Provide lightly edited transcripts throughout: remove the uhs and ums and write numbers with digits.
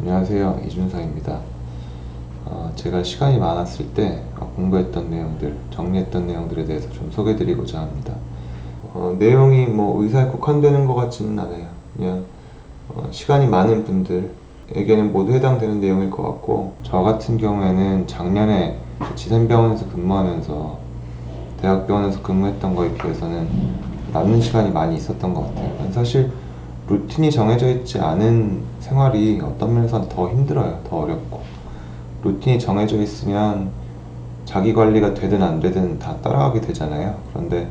안녕하세요, 이준상입니다. 제가 시간이 많았을 때 공부했던 내용들, 정리했던 내용들에 대해서 좀 소개드리고자 합니다. 내용이 뭐 의사에 국한되는 것 같지는 않아요. 그냥 시간이 많은 분들에게는 모두 해당되는 내용일 것 같고, 저 같은 경우에는 작년에 지샘병원에서 근무하면서 대학병원에서 근무했던 거에 비해서는 남는 시간이 많이 있었던 것 같아요. 사실 루틴이 정해져 있지 않은 생활이 어떤 면에서는 더 힘들어요. 더 어렵고, 루틴이 정해져 있으면 자기 관리가 되든 안 되든 다 따라가게 되잖아요. 그런데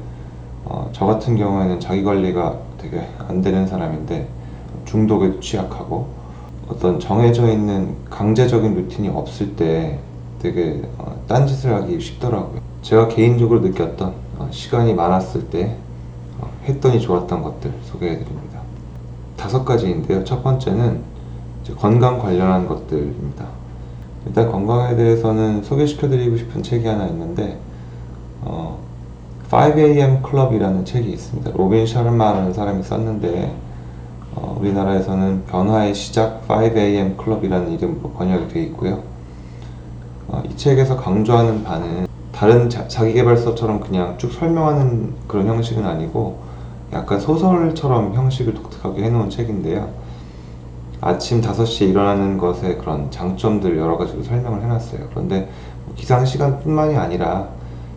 저 같은 경우에는 자기 관리가 되게 안 되는 사람인데, 중독에도 취약하고, 어떤 정해져 있는 강제적인 루틴이 없을 때 되게 딴짓을 하기 쉽더라고요. 제가 개인적으로 느꼈던 시간이 많았을 때 했더니 좋았던 것들 소개해 드립니다. 5가지인데요. 첫 번째는 이제 건강 관련한 것들입니다. 일단 건강에 대해서는 소개시켜 드리고 싶은 책이 하나 있는데, 5am 클럽이라는 책이 있습니다. 로빈 샤르마라는 사람이 썼는데, 우리나라에서는 변화의 시작 5am 클럽이라는 이름으로 번역이 되어 있고요. 이 책에서 강조하는 바는 다른 자기계발서처럼 그냥 쭉 설명하는 그런 형식은 아니고, 약간 소설처럼 형식을 독특하게 해놓은 책인데요. 아침 5시에 일어나는 것의 그런 장점들 여러 가지로 설명을 해놨어요. 그런데 기상시간 뿐만이 아니라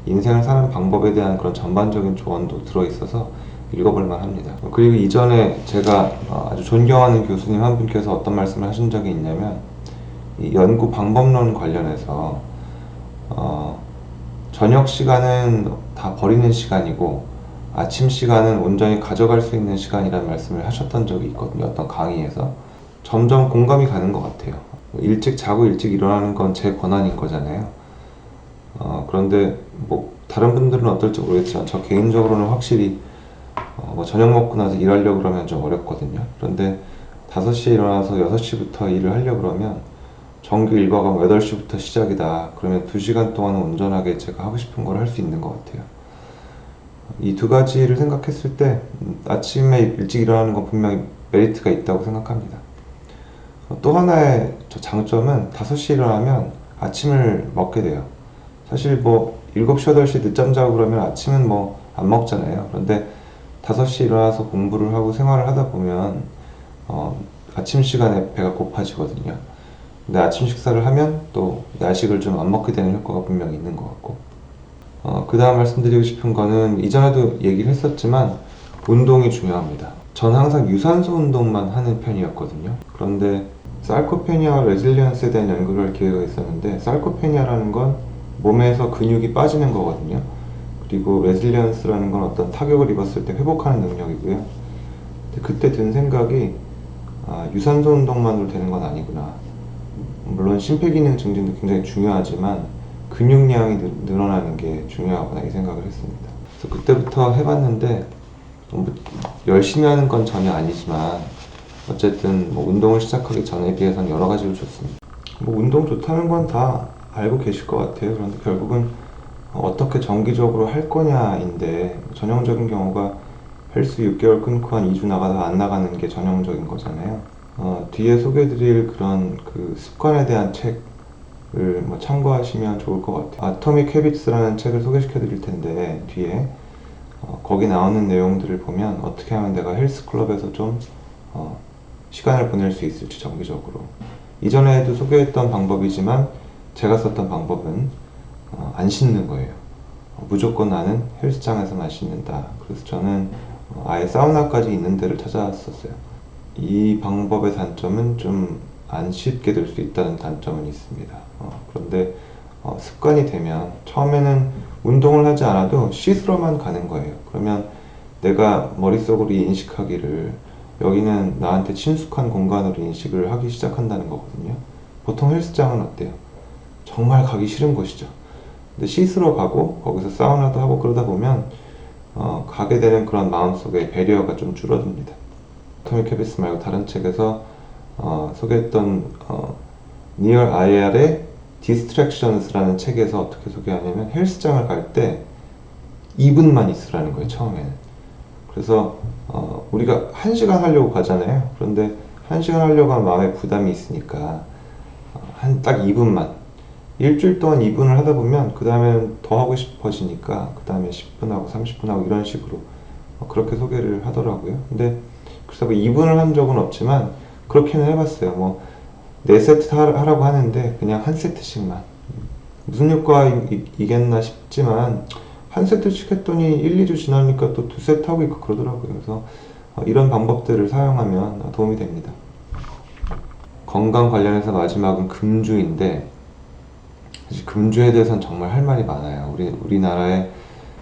인생을 사는 방법에 대한 그런 전반적인 조언도 들어있어서 읽어볼만 합니다. 그리고 이전에 제가 아주 존경하는 교수님 한 분께서 어떤 말씀을 하신 적이 있냐면, 이 연구 방법론 관련해서 저녁 시간은 다 버리는 시간이고 아침 시간은 온전히 가져갈 수 있는 시간이라는 말씀을 하셨던 적이 있거든요. 어떤 강의에서. 점점 공감이 가는 것 같아요. 일찍 자고 일찍 일어나는 건 제 권한인 거잖아요. 그런데 뭐 다른 분들은 어떨지 모르겠지만 저 개인적으로는 확실히 뭐 저녁 먹고 나서 일하려고 그러면 좀 어렵거든요. 그런데 5시에 일어나서 6시부터 일을 하려고 그러면 정규 일과가 8시부터 시작이다. 그러면 2시간 동안은 온전하게 제가 하고 싶은 걸 할 수 있는 것 같아요. 이 2가지를 생각했을 때 아침에 일찍 일어나는 건 분명히 메리트가 있다고 생각합니다. 또 하나의 장점은 5시에 일어나면 아침을 먹게 돼요. 사실 뭐 7시, 8시 늦잠 자고 그러면 아침은 뭐 안 먹잖아요. 그런데 5시에 일어나서 공부를 하고 생활을 하다 보면 아침 시간에 배가 고파지거든요. 근데 아침 식사를 하면 또 야식을 좀 안 먹게 되는 효과가 분명히 있는 것 같고, 그 다음 말씀드리고 싶은 거는 이전에도 얘기를 했었지만 운동이 중요합니다. 전 항상 유산소 운동만 하는 편이었거든요. 그런데 sarcopenia와 레질리언스에 대한 연구를 할 기회가 있었는데, sarcopenia라는 건 몸에서 근육이 빠지는 거거든요. 그리고 레질리언스라는 건 어떤 타격을 입었을 때 회복하는 능력이고요. 그때 든 생각이, 유산소 운동만으로 되는 건 아니구나. 물론 심폐기능 증진도 굉장히 중요하지만 근육량이 늘어나는 게 중요하구나, 이 생각을 했습니다. 그래서 그때부터 해봤는데, 열심히 하는 건 전혀 아니지만 어쨌든 뭐 운동을 시작하기 전에 비해서는 여러 가지로 좋습니다. 뭐 운동 좋다는 건 다 알고 계실 것 같아요. 그런데 결국은 어떻게 정기적으로 할 거냐인데, 전형적인 경우가 헬스 6개월 끊고 한 2주 나가다 안 나가는 게 전형적인 거잖아요. 뒤에 소개해드릴 그런 그 습관에 대한 책을 뭐 참고하시면 좋을 것 같아요. 아토믹 헤비츠라는 책을 소개시켜 드릴 텐데, 뒤에 거기 나오는 내용들을 보면 어떻게 하면 내가 헬스클럽에서 좀 시간을 보낼 수 있을지 정기적으로. 이전에도 소개했던 방법이지만 제가 썼던 방법은 안 씻는 거예요. 무조건 나는 헬스장에서만 씻는다. 그래서 저는 아예 사우나까지 있는 데를 찾아왔었어요. 이 방법의 단점은 좀 안 쉽게 될 수 있다는 단점은 있습니다. 그런데 습관이 되면 처음에는 운동을 하지 않아도 씻으러만 가는 거예요. 그러면 내가 머릿속으로 인식하기를 여기는 나한테 친숙한 공간으로 인식을 하기 시작한다는 거거든요. 보통 헬스장은 어때요? 정말 가기 싫은 곳이죠. 근데 씻으러 가고 거기서 사우나도 하고 그러다 보면 가게 되는 그런 마음속의 배리어가 좀 줄어듭니다. 토미 캐비스 말고 다른 책에서 소개했던 니얼 아이알의 Distractions라는 책에서 어떻게 소개하냐면, 헬스장을 갈 때 2분만 있으라는 거예요, 처음에는. 그래서 우리가 1시간 하려고 가잖아요. 그런데 1시간 하려고 하면 마음에 부담이 있으니까 딱 2분만, 일주일 동안 2분을 하다 보면 그 다음엔 더 하고 싶어지니까 그 다음에 10분 하고 30분 하고 이런 식으로 그렇게 소개를 하더라고요. 근데 그래서 뭐 2분을 한 적은 없지만 그렇게는 해봤어요. 뭐 4세트 하라고 하는데 그냥 한 세트씩만, 무슨 효과이겠나 싶지만 한 세트씩 했더니 1, 2주 지나니까 또 2세트 하고 있고 그러더라고요. 그래서 이런 방법들을 사용하면 도움이 됩니다. 건강 관련해서 마지막은 금주인데, 사실 금주에 대해서는 정말 할 말이 많아요. 우리나라의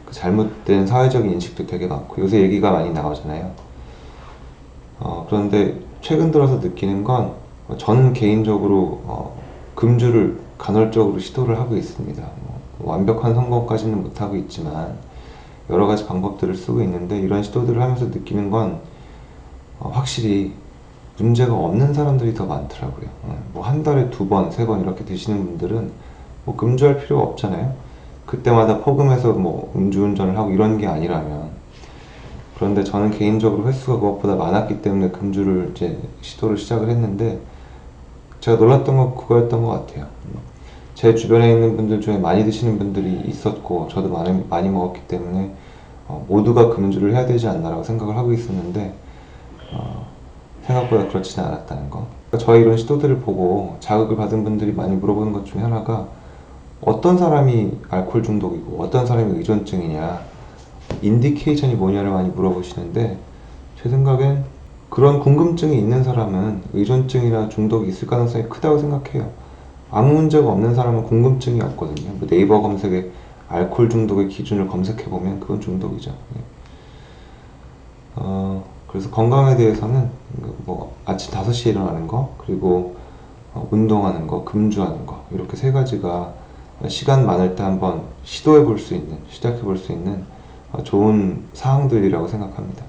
그 잘못된 사회적인 인식도 되게 많고 요새 얘기가 많이 나오잖아요. 그런데 최근 들어서 느끼는 건 저는 개인적으로 금주를 간헐적으로 시도를 하고 있습니다. 완벽한 성공까지는 못하고 있지만 여러 가지 방법들을 쓰고 있는데, 이런 시도들을 하면서 느끼는 건 확실히 문제가 없는 사람들이 더 많더라고요. 뭐 한 달에 2번, 3번 이렇게 드시는 분들은 뭐 금주할 필요가 없잖아요. 그때마다 포금해서 뭐 음주운전을 하고 이런 게 아니라면. 그런데 저는 개인적으로 횟수가 그것보다 많았기 때문에 금주를 이제 시도를 시작을 했는데, 제가 놀랐던 건 그거였던 것 같아요. 제 주변에 있는 분들 중에 많이 드시는 분들이 있었고 저도 많이 먹었기 때문에 모두가 금주를 해야 되지 않나라고 생각을 하고 있었는데 생각보다 그렇지는 않았다는 거. 저의 이런 시도들을 보고 자극을 받은 분들이 많이 물어보는 것 중에 하나가, 어떤 사람이 알코올 중독이고 어떤 사람이 의존증이냐, 인디케이션이 뭐냐를 많이 물어보시는데, 제 생각엔 그런 궁금증이 있는 사람은 의존증이나 중독이 있을 가능성이 크다고 생각해요. 아무 문제가 없는 사람은 궁금증이 없거든요. 뭐 네이버 검색에 알코올 중독의 기준을 검색해보면 그건 중독이죠. 그래서 건강에 대해서는 뭐 아침 5시에 일어나는 거, 그리고 운동하는 거, 금주하는 거, 이렇게 3가지가 시간 많을 때 한번 시도해 볼 수 있는, 시작해 볼 수 있는 좋은 사항들이라고 생각합니다.